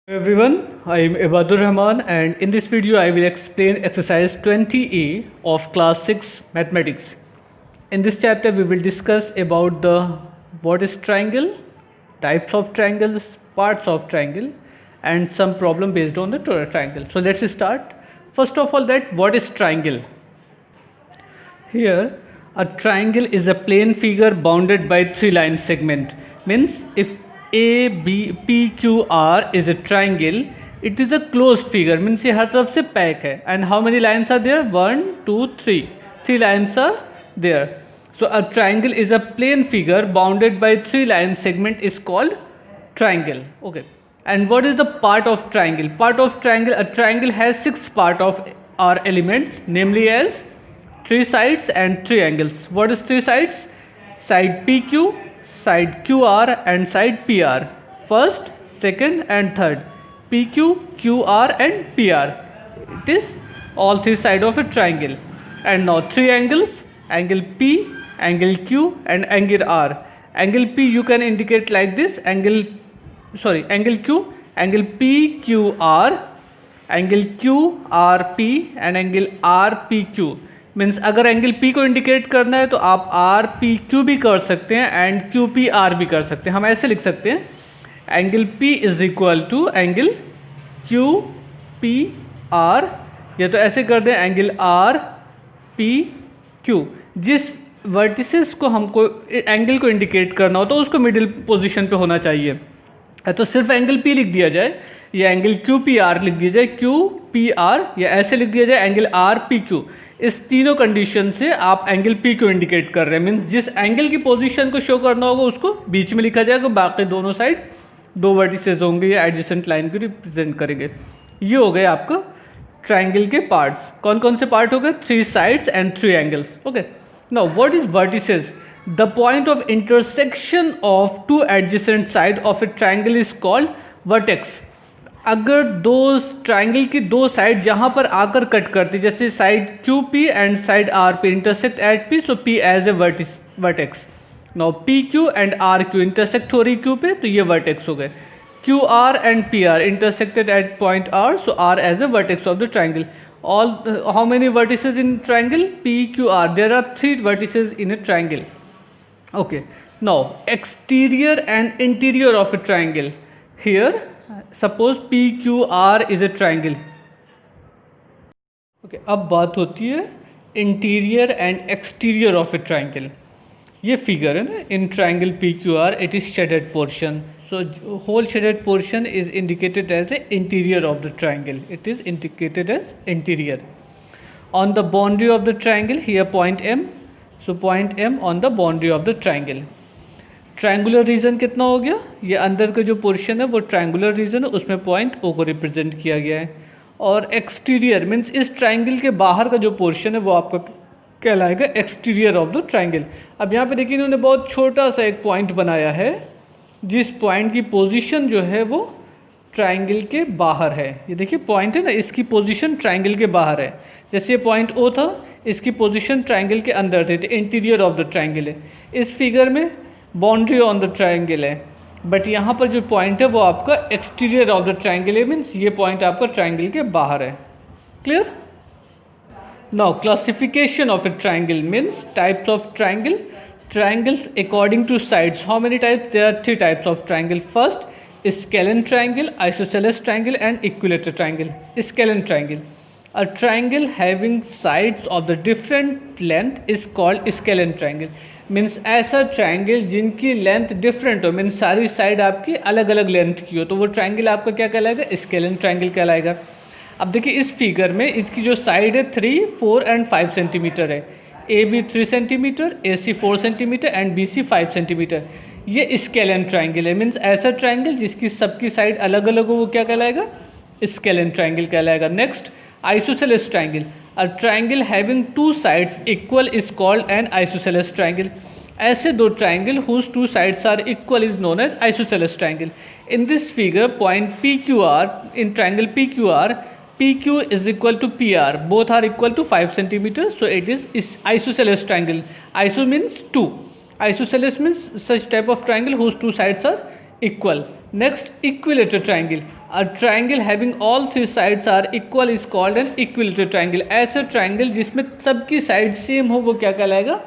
Everyone, I am Ibadur Rahman and in this video I will explain exercise 20A of class 6 mathematics. In this chapter we will discuss about the what is triangle, types of triangles, parts of triangle and some problem based on the triangle. So let's start. First of all, that what is triangle? Here a triangle is a plane figure bounded by three line segment. Means if A, B, P, Q, R is a triangle, it is a closed figure. Means ये हर तरफ से pack है. And how many lines are there? 1, 2, 3. 3 lines are there. So a triangle is a plane figure bounded by three line segment is called triangle. Okay. And what is the part of triangle? Part of triangle, a triangle has 6 part of our elements, namely as 3 sides and 3 angles. What is 3 sides? Side PQ, side QR and side PR. First, second and third. PQ, QR and PR. It is all 3 sides of a triangle. And now 3 angles, angle P, angle Q and angle R. Angle P you can indicate like this, angle Q, angle PQR, angle QRP and angle RPQ. Means अगर angle P को indicate करना है तो आप are P Q भी कर सकते हैं एंड क्यू पी आर भी कर सकते हैं. हम ऐसे लिख सकते हैं angle P is equal to angle Q P R, या तो ऐसे कर दें एंगल आर पी क्यू. जिस वर्टिसेस को हमको एंगल को इंडिकेट करना हो तो उसको मिडिल पोजीशन पे होना चाहिए. तो सिर्फ एंगल P लिख दिया जाए या एंगल क्यू पी आर लिख दिया जाए, क्यू पी आर, या ऐसे लिख दिया जाए एंगल आर पी क्यू. इस तीनों कंडीशन से आप एंगल P को इंडिकेट कर रहे हैं. मीन्स जिस एंगल की पोजीशन को शो करना होगा उसको बीच में लिखा जाएगा, बाकी दोनों साइड 2 वर्टिसेस होंगे या एडजेसेंट लाइन को रिप्रेजेंट करेंगे. ये हो गए आपका ट्राइंगल के पार्ट्स. कौन कौन से पार्ट हो गए? 3 sides and 3 angles. Okay, now what is vertices? The point of intersection of 2 adjacent side of a triangle is called vertex. अगर दो ट्राइंगल की 2 साइड जहां पर आकर कट करती, जैसे side Q P and side R P intersect at P, so P as a vertex. Now P Q and R Q intersect हो रही क्यू पे, तो ये वर्टेक्स हो गए. Q R and P R intersected at point R, so R as a vertex of the triangle. All how many vertices in triangle? P Q R. There are 3 vertices in a triangle. Okay, now exterior and interior of a triangle. Here suppose PQR is a triangle. Okay, अब बात होती है interior and exterior of a triangle. ये figure है ना, in triangle PQR it is shaded portion. So whole shaded portion is indicated as a interior of the triangle. It is indicated as interior. On the boundary of the triangle here point M. So point M on the boundary of the triangle. Triangular reason कितना हो गया? ये अंदर का जो portion है वो triangular reason है, उसमें पॉइंट O को रिप्रेजेंट किया गया है. और एक्सटीरियर मीन्स इस ट्रायंगल के बाहर का जो पोर्शन है वो आपका कहलाएगा एक्सटीरियर ऑफ द ट्रायंगल. अब यहाँ पे देखिए इन्होंने बहुत छोटा सा एक पॉइंट बनाया है, जिस पॉइंट की पोजीशन जो है वो ट्रायंगल के बाहर है. ये देखिए पॉइंट है ना, इसकी पोजीशन ट्रायंगल के बाहर है. जैसे ये पॉइंट O था, इसकी पोजीशन ट्रायंगल के अंदर थी, तो इंटीरियर ऑफ द ट्रायंगल है. इस फिगर में बाउंड्री ऑन द ट्रायंगल है, बट यहाँ पर जो पॉइंट है वो आपका एक्सटीरियर ऑफ द ट्रायंगल है. मीन्स ये पॉइंट आपका ट्रायंगल के बाहर है. Clear? Now classification of a triangle means types of triangle. Triangles according to sides. How many types? There are 3 types of triangle. First scalene triangle, isosceles triangle and equilateral triangle. Scalene triangle, a triangle having sides of the different length is called scalene triangle. Means ऐसा triangle जिनकी length different हो, means सारी side आपकी अलग अलग length की हो, तो वो ट्रायंगल आपका क्या कहलाएगा? स्केलन ट्रायंगल कहलाएगा. अब देखिए इस फिगर में इसकी जो साइड है 3, 4 एंड 5 सेंटीमीटर है. AB 3 centimetre, AC 4 centimetre and BC 5 centimetre. ये स्केलन ट्रायंगल है. मीन्स ऐसा ट्रायंगल जिसकी सबकी साइड अलग अलग हो वो क्या कहलाएगा? स्केलन ट्रायंगल कहलाएगा. Next isosceles triangle. A triangle having 2 sides equal is called an isosceles triangle. ऐसे 2 triangle whose 2 sides are equal is known as isosceles triangle. In this figure, point PQR, in triangle PQR, PQ is equal to PR. Both are equal to 5 centimeters. So it is isosceles triangle. Iso means 2. Isosceles means such type of triangle whose 2 sides are equal. Next, equilateral triangle. A triangle having all three sides are equal is called an equilateral triangle. ऐसा triangle जिसमें सबकी side same हो वो क्या कहलाएगा?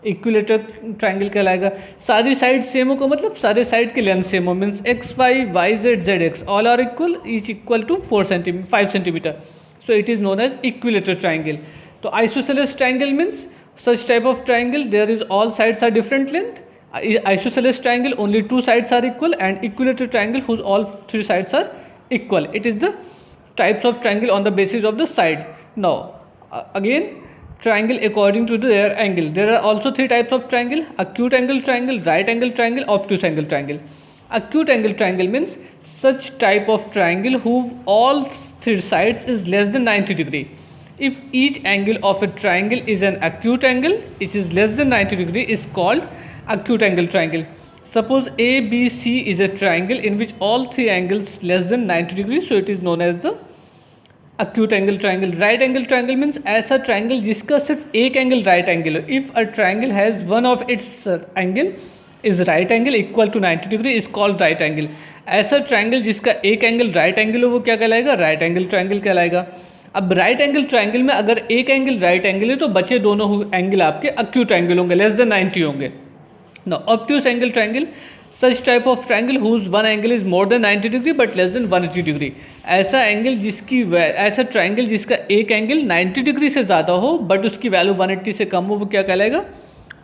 Equilateral triangle कहलाएगा। सारी side same हो का मतलब सारे साइड की लेंथ सेम हो, means X Y Y Z Z X all are equal, each equal to 5 centimetre, so it is known as equilateral triangle. तो isosceles triangle means such type of triangle there is all sides are different length. Isosceles triangle only two sides are equal, and equilateral triangle whose all three sides are equal. It is the types of triangle on the basis of the side. Now again, triangle according to their angle. There are also three types of triangle: acute angle triangle, right angle triangle, obtuse angle triangle. Acute angle triangle means such type of triangle whose all three sides is less than 90 degree. If each angle of a triangle is an acute angle which is less than 90 degree is called acute angle triangle. Suppose ABC is a triangle in which all three angles less than 90 degrees, so it is known as the acute angle triangle. Right angle triangle means ऐसा triangle जिसका सिर्फ एक angle right angle हो. If a triangle has one of its angle is right angle equal to 90 degree is called right angle. ऐसा triangle जिसका एक angle right angle हो वो क्या कहलाएगा? Right angle triangle कहलाएगा. अब राइट एंगल ट्राइंगल में अगर एक एंगल राइट एंगल है तो बचे दोनों एंगल आपके अक्यूट एंगल होंगे, लेस देन 90 होंगे. Now obtuse angle triangle, such type of triangle whose one angle is more than 90 degree but less than 180 degree. ऐसा एंगल ऐसा ट्राइंगल जिसका एक एंगल 90 डिग्री से ज़्यादा हो बट उसकी वैल्यू 180 से कम हो वो क्या कहलाएगा?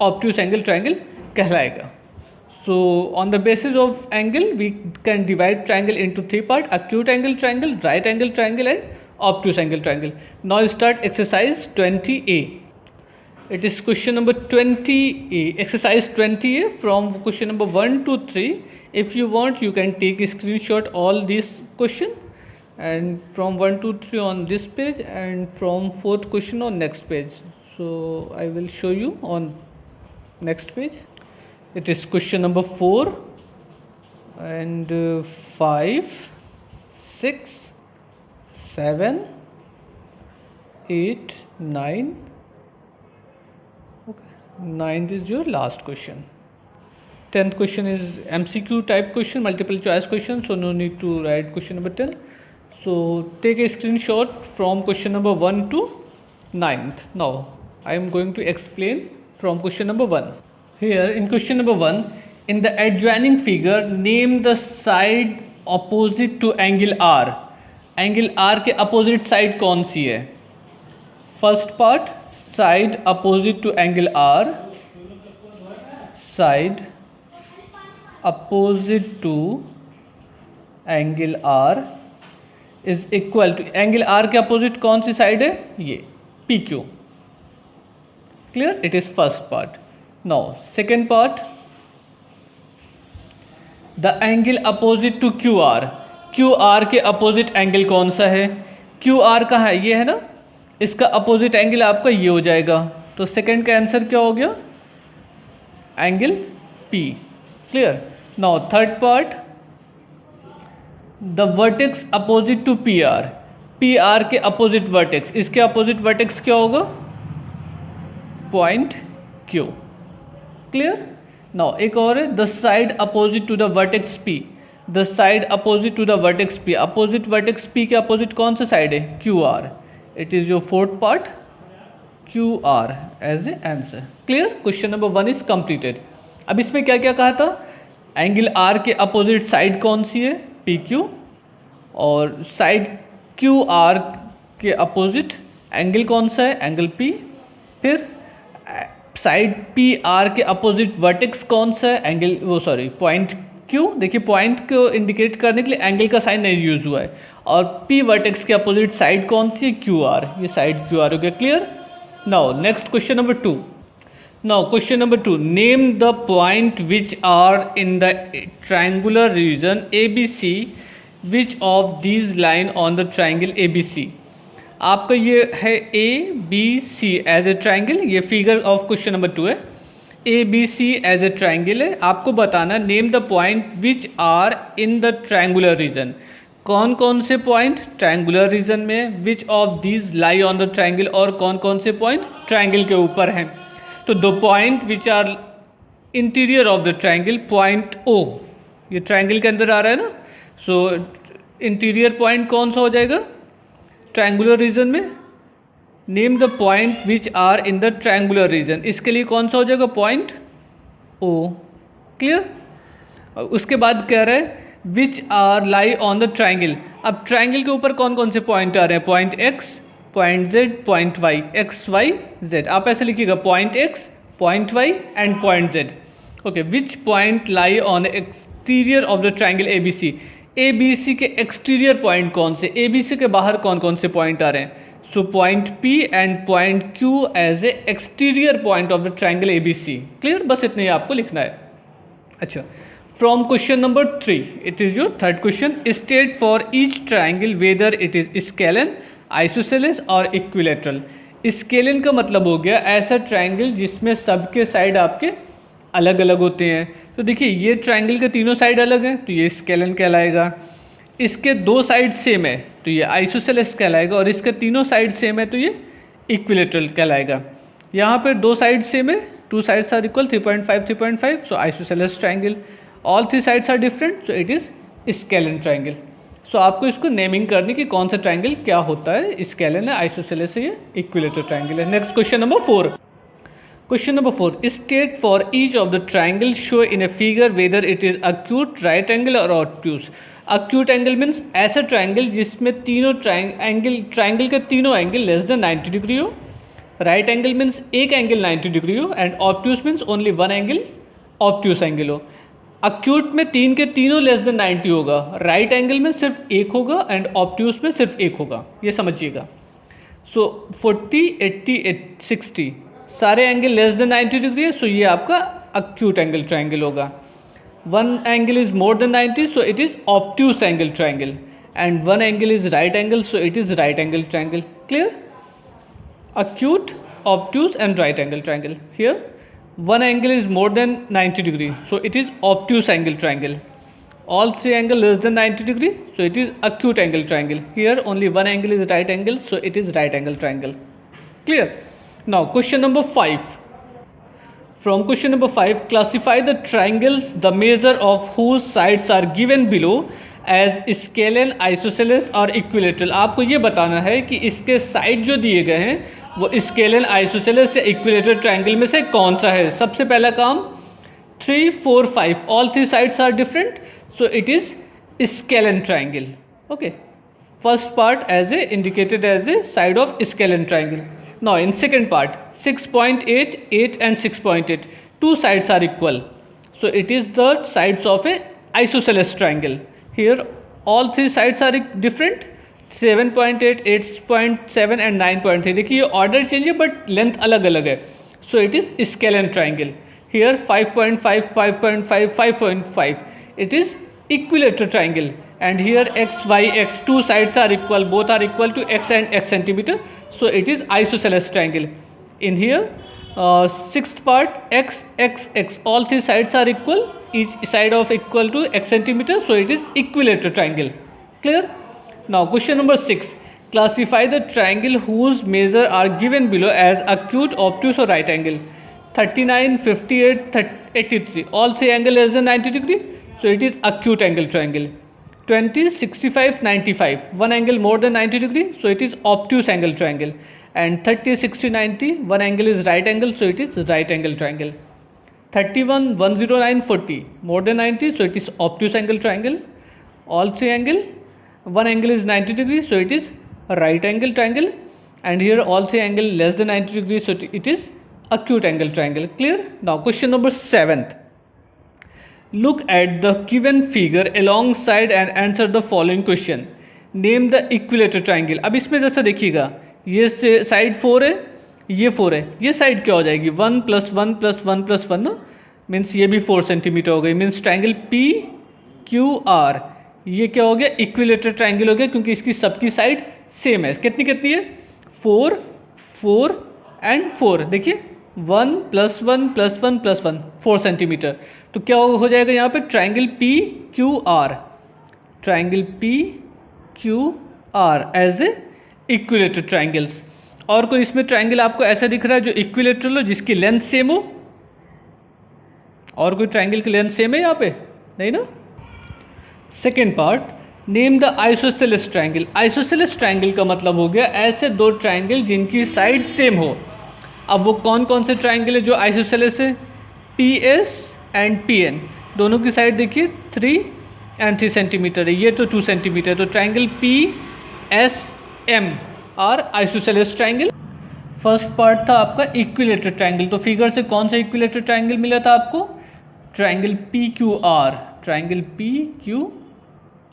ऑब्ट्यूज एंगल ट्राइंगल कहलाएगा. So on the basis of angle we can divide triangle into three parts: acute angle triangle, right angle triangle and obtuse angle triangle. Now start exercise 20A. It is question number 20A. Exercise 20A from question number 1 to 3. If you want you can take a screenshot all these question, and from 1 to 3 on this page and from 4th question on next page. So I will show you on next page. It is question number 4 and 5, 6, 7, 8, 9. Okay, 9th is your last question. 10th question is MCQ type question, multiple choice question, so no need to write question number 10. So take a screenshot from question number 1 to 9th. Now I am going to explain from question number 1. Here in question number 1, in the adjoining figure name the side opposite to angle R. Angle R के opposite side कौन सी है? First part, side opposite to angle R, side opposite to angle R is equal to, angle R के opposite कौन सी side है? ये PQ. Clear? It is first part. Now second part, the angle opposite to QR. QR के opposite angle कौन सा है? QR कहाँ है? ये है ना, इसका अपोजिट एंगल आपका ये हो जाएगा. तो सेकंड का आंसर क्या हो गया? Angle P. Clear? Now third part, the vertex opposite to PR. PR के अपोजिट वर्टेक्स, इसके अपोजिट वर्टेक्स क्या होगा? Point Q. क्लियर? नाउ एक और है, the side opposite to the vertex P. The side opposite to the vertex P. Opposite vertex P के opposite कौन सा साइड है? QR. It is your fourth part, QR as a answer. Clear? Question number 1 is completed. अब इसमें क्या क्या कहा था? एंगल R के अपोजिट साइड कौन सी है? PQ. और साइड QR के अपोजिट एंगल कौन सा है? Angle P. फिर साइड PR के अपोजिट वर्टेक्स कौन सा है? Angle point Q. देखिए पॉइंट को इंडिकेट करने के लिए एंगल का साइन नहीं यूज हुआ है. और P वर्टेक्स के अपोजिट साइड कौन सी है? QR. ये साइड QR हो गया. Clear? Now next question number 2. Now question number 2, name the point which are in the triangular region ABC. Which of these line on the triangle ABC. आपका ये है ABC as a triangle. ये figure of question number 2 है. ABC as a triangle है. आपको बताना name the point which are in the triangular region. कौन कौन से पॉइंट ट्रायंगुलर रीजन में, which of these lie on the triangle, और कौन कौन से पॉइंट ट्रायंगल के ऊपर हैं. तो दो point which are interior of the triangle, point O ये ट्रायंगल के अंदर आ रहा है ना. सो इंटीरियर पॉइंट कौन सा हो जाएगा ट्रायंगुलर रीजन में? Name the point which are in the triangular region, इसके लिए कौन सा हो जाएगा पॉइंट ओ। क्लियर? उसके बाद कह रहा है which are lie on the triangle. अब ट्राइंगल के ऊपर कौन कौन से पॉइंट आ रहे हैं? Point X, point Z, point Y, X Y Z. आप ऐसे लिखिएगा point X, point Y and point Z. Okay, which point lie on exterior of the triangle A B C. A B C के exterior point कौन से? ए B C के बाहर कौन कौन से पॉइंट आ रहे हैं? So point P and point Q as a exterior point of the triangle A B C. Clear? बस इतने ही आपको लिखना है। अच्छा, from question number 3, it is your third question. State for each triangle whether it is scalene, isosceles और equilateral. Scalene का मतलब हो गया ऐसा ट्राइंगल जिसमें सबके साइड आपके अलग अलग होते हैं। तो देखिए ये ट्राइंगल के तीनों साइड अलग हैं तो ये स्केलन कहलाएगा। इसके दो साइड सेम है तो ये आइसोसेलेस कहलाएगा, और इसके तीनों साइड सेम है तो ये इक्विलेटरल कहलाएगा। यहाँ पर दो साइड सेम है, two sides are equal, 3.5 3.5, so isosceles triangle. All three sides are different so it is scalene triangle. So आपको इसको नेमिंग करनी कि कौन सा ट्राइंगल क्या होता है, स्केलन है, आइसोसेलेस है, ये इक्विलेटरल ट्राइंगल है। Next question number 4। Question number 4, state for each of the triangle show in a figure weather it is acute, right angle और ऑब्ट्यूज। अक्यूट एंगल मीन्स ऐसा ट्राइंगल जिसमें तीनों ट्राइंगल के तीनों एंगल लेस देन 90 डिग्री हो। Right angle means एक angle 90 degree हो, and obtuse means only one angle obtuse angle हो। अक्यूट में तीन के तीनों लेस देन 90 होगा, राइट एंगल में सिर्फ एक होगा एंड ऑब्ट्यूज में सिर्फ एक होगा, ये समझिएगा। सो 40, 80, 60 सारे एंगल लेस देन 90 डिग्री है, सो ये आपका अक्यूट एंगल ट्राइंगल होगा। One angle is more than 90 so it is obtuse angle triangle, and one angle is right angle so it is right angle triangle. Clear? acute, obtuse and right angle triangle. Here one angle is more than 90 degree so it is obtuse angle triangle. All three angle less than 90 degree so it is acute angle triangle. Here only one angle is right angle so it is right angle triangle. Clear? Now question number 5. From question number 5, classify the triangles the measure of whose sides are given below as scalene, isosceles और equilateral. आपको ये बताना है कि इसके side जो दिए गए हैं वो स्केलन, आइसोसेलेस या इक्विलेटरल ट्राइंगल में से कौन सा है। सबसे पहला काम 3, 4, 5 all three sides are different so it is scalene triangle. Okay, first part as a indicated as a side of scalene triangle. Now in second part 6.8, 8 and 6.8 two sides are equal so it is the sides of a isosceles triangle. Here all three sides are different, 7.8, 8.7 and 9.3। देखिए ये order change है but length अलग अलग है सो it is scalene triangle. Here 5.5, 5.5, 5.5 it is equilateral triangle, and here x, y, x two sides are equal, both are equal to x and x centimeter so it is isosceles triangle. In here sixth part x, x, x all three sides are equal, each side of equal to x centimeter so it is equilateral triangle. Clear? Now question number 6, classify the triangle whose measure are given below as acute, obtuse or right angle. 39, 58, 83 all three angle less than 90 degree so it is acute angle triangle. 20, 65, 95 one angle more than 90 degree so it is obtuse angle triangle, and 30, 60, 90 one angle is right angle so it is right angle triangle. 31, 109, 40 more than 90 so it is obtuse angle triangle. All three angle, one angle is 90 degree so it is right angle triangle, and here all three angle less than 90 degree so it is acute angle triangle. Clear? Now question number 7, look at the given figure alongside and answer the following question. Name the equilateral triangle. अब इसमें जैसा देखिएगा ये side 4 है, ये 4 है, ये side क्या हो जाएगी 1 + 1 + 1 + 1 ना, मीन्स ये भी 4 सेंटीमीटर हो गई, means triangle P Q are ये क्या हो गया इक्विलेटरल ट्राइंगल हो गया क्योंकि इसकी सबकी साइड सेम है। कितनी कितनी है 4, 4 एंड 4। देखिए 1 + 1 + 1 + 1 4 सेंटीमीटर, तो क्या हो जाएगा यहाँ पे triangle P Q R, triangle P Q R as a equilateral triangles. और कोई इसमें ट्राइंगल आपको ऐसा दिख रहा है जो इक्विलेटरल हो जिसकी लेंथ सेम हो? और कोई ट्राइंगल की लेंथ सेम है यहाँ पे? नहीं ना। Second part, name the isosceles triangle. Isosceles triangle का मतलब हो गया ऐसे दो ट्रायंगल जिनकी साइड सेम हो। अब वो कौन कौन से ट्रायंगल है जो आइसोसेलेस है? P S and P N, दोनों की साइड देखिए 3 एंड 3 सेंटीमीटर है, ये तो 2 सेंटीमीटर। तो triangle P S M R isosceles triangle. First part था आपका इक्विलेटरल ट्रायंगल। तो फिगर से कौन सा इक्विलेटरल ट्रायंगल मिला था आपको? Triangle P Q are, triangle P Q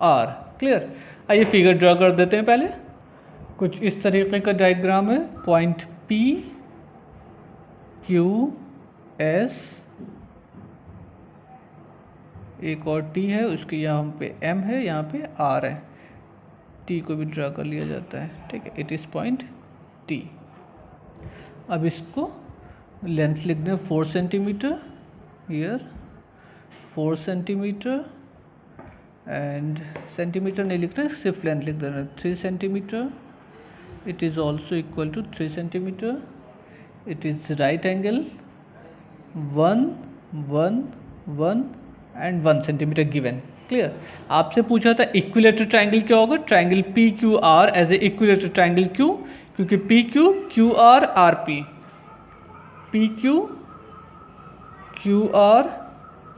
are. Clear? आइए फिगर ड्रा कर देते हैं। पहले कुछ इस तरीके का डायग्राम है। पॉइंट पी क्यू एस, एक और टी है, उसके यहाँ पे एम है, यहाँ पे आर है। टी को भी ड्रा कर लिया जाता है, ठीक है। It is point T. अब इसको लेंथ लिख दें 4 centimetre, here 4 centimetre, and centimetre नहीं लिख रहे, सिर्फ लेंथ लिख देना 3 centimetre. It is also equal to 3 centimetre. It is right angle 1 1 1 and 1 centimetre given. Clear? आपसे पूछा था इक्विलेटरल ट्रायंगल क्या होगा? Triangle P Q R as a equilateral triangle. क्यों? क्योंकि P Q Q R R P, P Q Q R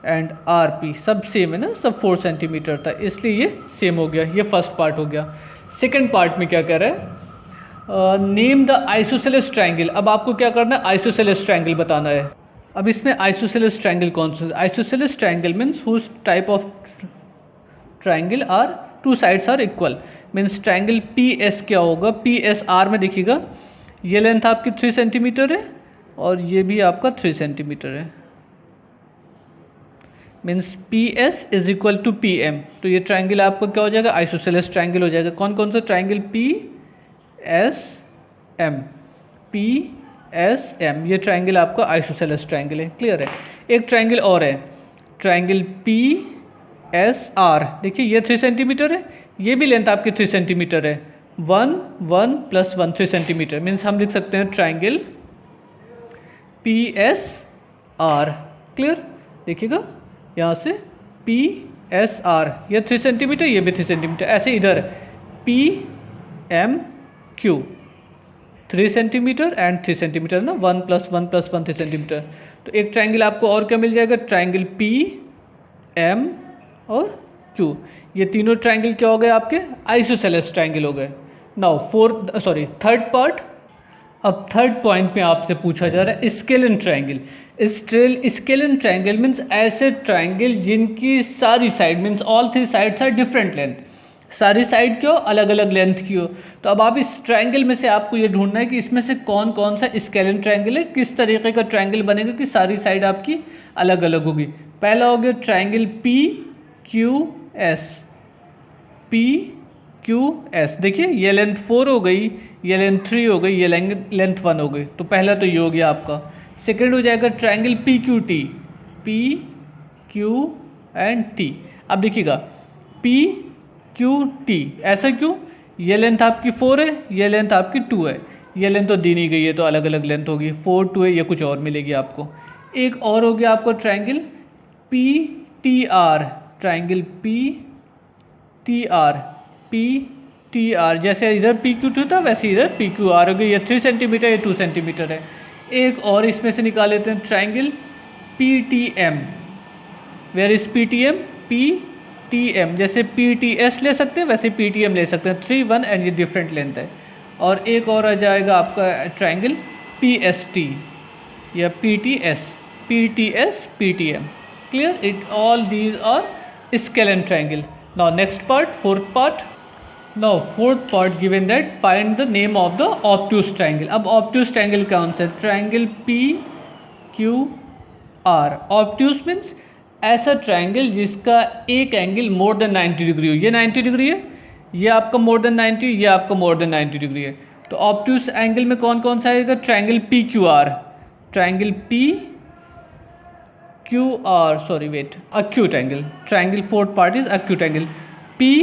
and R P सब same है ना, सब 4 सेंटीमीटर था, इसलिए ये सेम हो गया। ये फर्स्ट पार्ट हो गया। सेकेंड पार्ट में क्या कह रहा है? Name the isosceles triangle. अब आपको क्या करना है? आइसोसेलेस ट्रायंगल बताना है। अब इसमें आइसोसेलेस ट्रायंगल कौन सा? Isosceles triangle means whose type of triangle are 2 sides are equal. Means triangle P S क्या होगा? पी एस आर में देखिएगा, ये लेंथ आपकी 3 सेंटीमीटर है और ये भी आपका 3 सेंटीमीटर है। Means P S is equal to P M. तो ये ट्रायंगल आपका क्या हो जाएगा? आइसोसेलेस ट्रायंगल हो जाएगा। कौन कौन सा? Triangle P S M, P S M, ये ट्रायंगल आपका आइसोसेलेस ट्रायंगल है। क्लियर है? एक ट्रायंगल और है, ट्रायंगल पी एस आर। देखिए ये 3 सेंटीमीटर है, ये भी लेंथ आपकी 3 सेंटीमीटर है। 1 1 प्लस 1 3 सेंटीमीटर। मीन्स हम लिख सकते हैं triangle P S R. Clear? देखिएगा यहाँ से पी एस आर, ये 3 सेंटीमीटर, ये भी 3 सेंटीमीटर। ऐसे इधर P M Q 3 centimetre and 3 centimetre ना, 1 प्लस 1 प्लस 1 3 सेंटीमीटर। तो एक ट्रायंगल आपको और क्या मिल जाएगा? ट्रायंगल पी एम और क्यू। ये तीनों ट्रायंगल क्या हो गए आपके? आइसोसेलेस ट्रायंगल हो गए। Now third part. अब थर्ड पॉइंट में आपसे पूछा जा रहा है scalene triangle. Scalene triangle means ऐसे ट्रायंगल जिनकी सारी side means all 3 sides are different length. सारी साइड क्यों? अलग अलग लेंथ की हो। तो अब आप इस ट्रायंगल में से आपको ये ढूंढना है कि इसमें से कौन कौन सा स्केलन ट्रायंगल है, किस तरीके का ट्रायंगल बनेगा कि सारी साइड आपकी अलग अलग होगी। पहला हो गया triangle P Q S, P Q S. देखिए ये लेंथ 4 हो गई, ये लेंथ 3 हो गई, ये लेंथ 1 हो गई। तो पहला तो ये हो गया आपका। सेकेंड हो जाएगा triangle P Q T, P Q and T. अब देखिएगा पी क्यू टी, ऐसा क्यों? ये लेंथ आपकी 4 है, ये लेंथ आपकी 2 है, ये लेंथ तो दी नहीं गई है तो अलग अलग लेंथ होगी। 4 2 है, ये कुछ और मिलेगी आपको। एक और हो गया आपको triangle P T R, triangle P T R, P T R. जैसे इधर पी क्यू टू था वैसे इधर पी क्यू आर हो गई। ये 3 सेंटीमीटर, ये 2 सेंटीमीटर है। एक और इसमें से निकाल लेते हैं triangle P T M. Where is P T M? P T M. जैसे पी टी एस ले सकते हैं वैसे पी टी एम ले सकते हैं। 3 1 एंड ये डिफरेंट लेंथ है। और एक और आ जाएगा आपका ट्रायंगल पी एस टी या P T S, P T S, P T M. Clear? It all these are scalene triangle. Now next part, fourth part. Now fourth part given that find the name of the obtuse triangle. अब obtuse triangle कौन सा? Triangle P Q R। obtuse means ऐसा triangle जिसका एक angle मोर than 90 degree हो। ये 90 degree है, ये आपका मोर देन 90, ये आपका मोर देन 90 डिग्री है। तो obtuse एंगल में कौन कौन सा आएगा? Triangle P Q R, triangle P Q R, sorry wait, acute angle। Triangle fourth part is acute angle P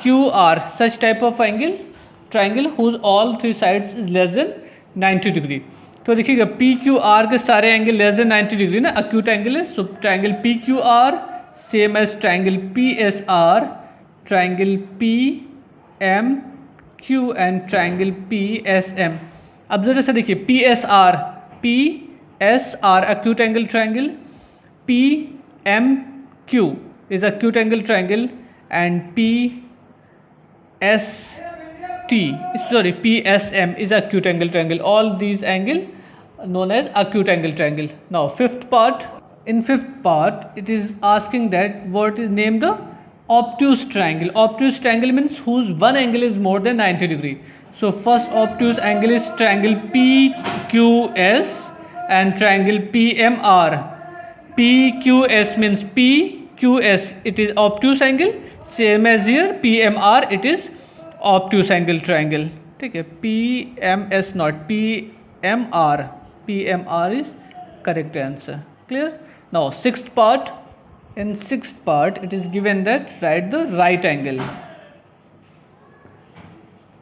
Q R, such type of angle triangle whose all 3 sides is less than 90 degree. तो देखिएगा P Q R के सारे angle less than 90 degree ना, acute angle है। So triangle P Q R same as triangle P S R triangle PMQ and triangle PSM. अब जरा से देखिए PSR acute angle triangle, PMQ is acute angle triangle and PSM is acute angle triangle. All these angle known as acute angle triangle. Now fifth part. In fifth part it is asking that what is name the obtuse triangle. Obtuse triangle means whose one angle is more than 90 degree. So first obtuse angle is triangle PQS and triangle PMR. PQS means PQS, it is obtuse angle, same as here PMR, it is obtuse angle triangle. ठीक है, PMS not PMR. PMR is correct answer. Clear? Now sixth part. In sixth part it is given that write the right angle.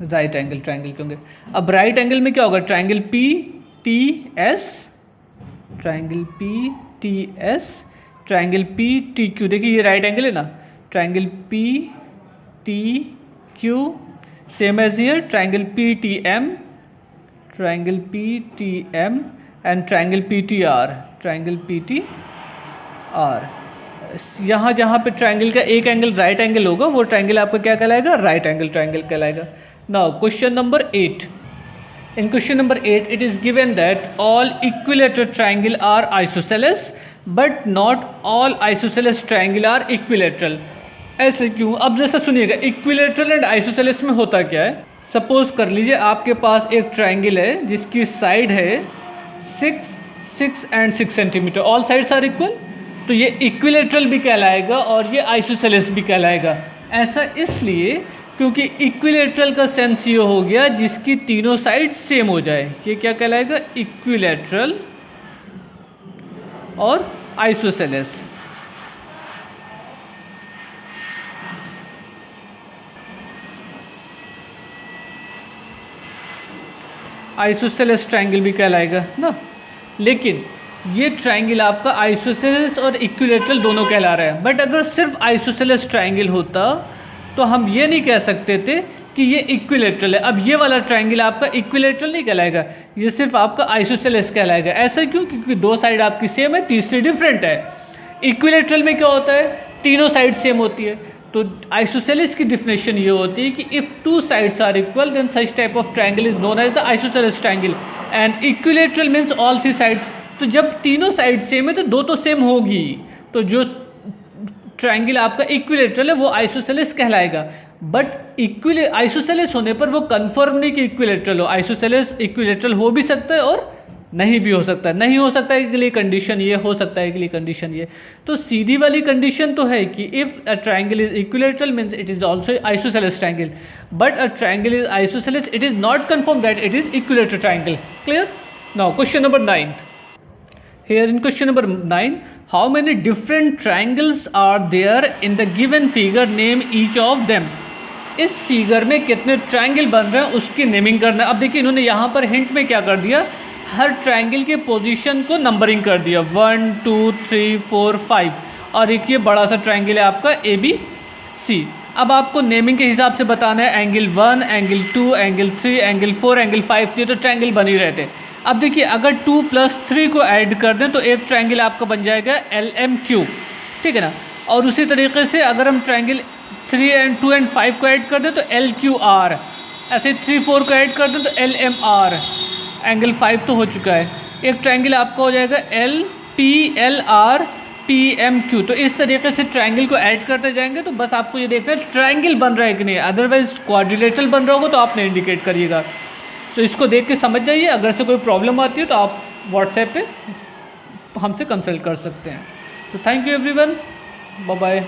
Right angle triangle के होंगे. अब right angle में क्या होगा? Triangle PTS, triangle PTS, triangle PTQ. देखिए ये right angle है ना, triangle PTQ, same as here triangle PTM, triangle PTM and triangle PTR, triangle PTR. यहाँ जहाँ पे ट्राइंगल का एक एंगल राइट एंगल होगा वो ट्राइंगल आपका क्या कहलाएगा? राइट एंगल ट्राइंगल कहलाएगा. Now question number 8. In question number 8 it is given that all equilateral triangle are isosceles but not all isosceles triangle are equilateral. ऐसे क्यों? अब जैसा सुनिएगा, इक्विलेटरल एंड आइसोसेलेस में होता क्या है. सपोज कर लीजिए आपके पास एक ट्राइंगल है जिसकी साइड है 6 and 6 centimetre. All sides are equal, तो ये इक्विलेटरल भी कहलाएगा और ये आइसोसेलेस भी कहलाएगा. ऐसा इसलिए क्योंकि इक्विलेटरल का सेंस ये हो गया जिसकी तीनों साइड सेम हो जाए. ये क्या कहलाएगा? इक्विलेटरल और आइसोसेलेस. आइसोसेलेस ट्राइंगल भी कहलाएगा ना. लेकिन ये ट्राइंगल आपका आइसोसेलेस और इक्विलेटरल दोनों कहला रहा है. बट अगर सिर्फ आइसोसेलेस ट्राइंगल होता तो हम ये नहीं कह सकते थे कि ये इक्विलेटरल है. अब ये वाला ट्राइंगल आपका इक्विलेटरल नहीं कहलाएगा, ये सिर्फ आपका आइसोसेलेस कहलाएगा. ऐसा क्यों? क्योंकि दो साइड आपकी सेम है, तीसरी डिफरेंट है. इक्विलेटरल में क्या होता है? तीनों साइड सेम होती है. तो आइसोसेलेस की डिफिनेशन ये होती है कि if two sides are equal then such type of triangle is known as the isosceles triangle. And equilateral means all three sides. तो जब तीनों साइड सेम है तो दो तो सेम होगी, तो जो ट्राइंगल आपका इक्विलेटरल है वो आइसोसेलेस कहलाएगा. बट आइसोसेलेस होने पर वो कंफर्म नहीं कि इक्विलेटरल हो. आइसोसेलेस इक्विलेटरल हो भी सकता है और नहीं भी हो सकता है. नहीं हो सकता है के लिए कंडीशन ये, हो सकता है के लिए कंडीशन ये. तो सीधी वाली कंडीशन तो है कि if a triangle is equilateral means it is also isosceles triangle. But a triangle is isosceles, it is not confirm that it is equilateral triangle. Clear? Now question number 9. Here in question number 9, how many different triangles are there in the given figure? Name each of them. इस figure में कितने triangle बन रहे हैं उसकी naming करना है. अब देखिए इन्होंने यहाँ पर हिंट में क्या कर दिया, हर ट्रायंगल के पोजीशन को नंबरिंग कर दिया 1 2 3 4 5. और एक ये बड़ा सा ट्रायंगल है आपका ABC. अब आपको नेमिंग के हिसाब से बताना है angle 1, angle 2, angle 3, angle 4, angle 5. ये तो ट्रायंगल बन ही रहते. अब देखिए अगर 2 + 3 को ऐड कर दें तो एक ट्रायंगल आपका बन जाएगा LMQ. ठीक है ना. और उसी तरीके से अगर हम ट्रायंगल 3 and 2 and 5 को ऐड कर दें तो LQR. ऐसे 3 4 को ऐड कर दें तो LMR. एंगल 5 तो हो चुका है. एक ट्रायंगल आपका हो जाएगा LPLR PMQ. तो इस तरीके से ट्रायंगल को ऐड करते जाएंगे तो बस आपको ये देखना है ट्रायंगल बन रहा है कि नहीं. अदरवाइज क्वाड्रिलेटरल बन रहा होगा तो आपने इंडिकेट करिएगा. तो इसको देख के समझ जाइए. अगर से कोई प्रॉब्लम आती है तो आप व्हाट्सएप पे हमसे कंसल्ट कर सकते हैं. तो thank you everyone, bye bye.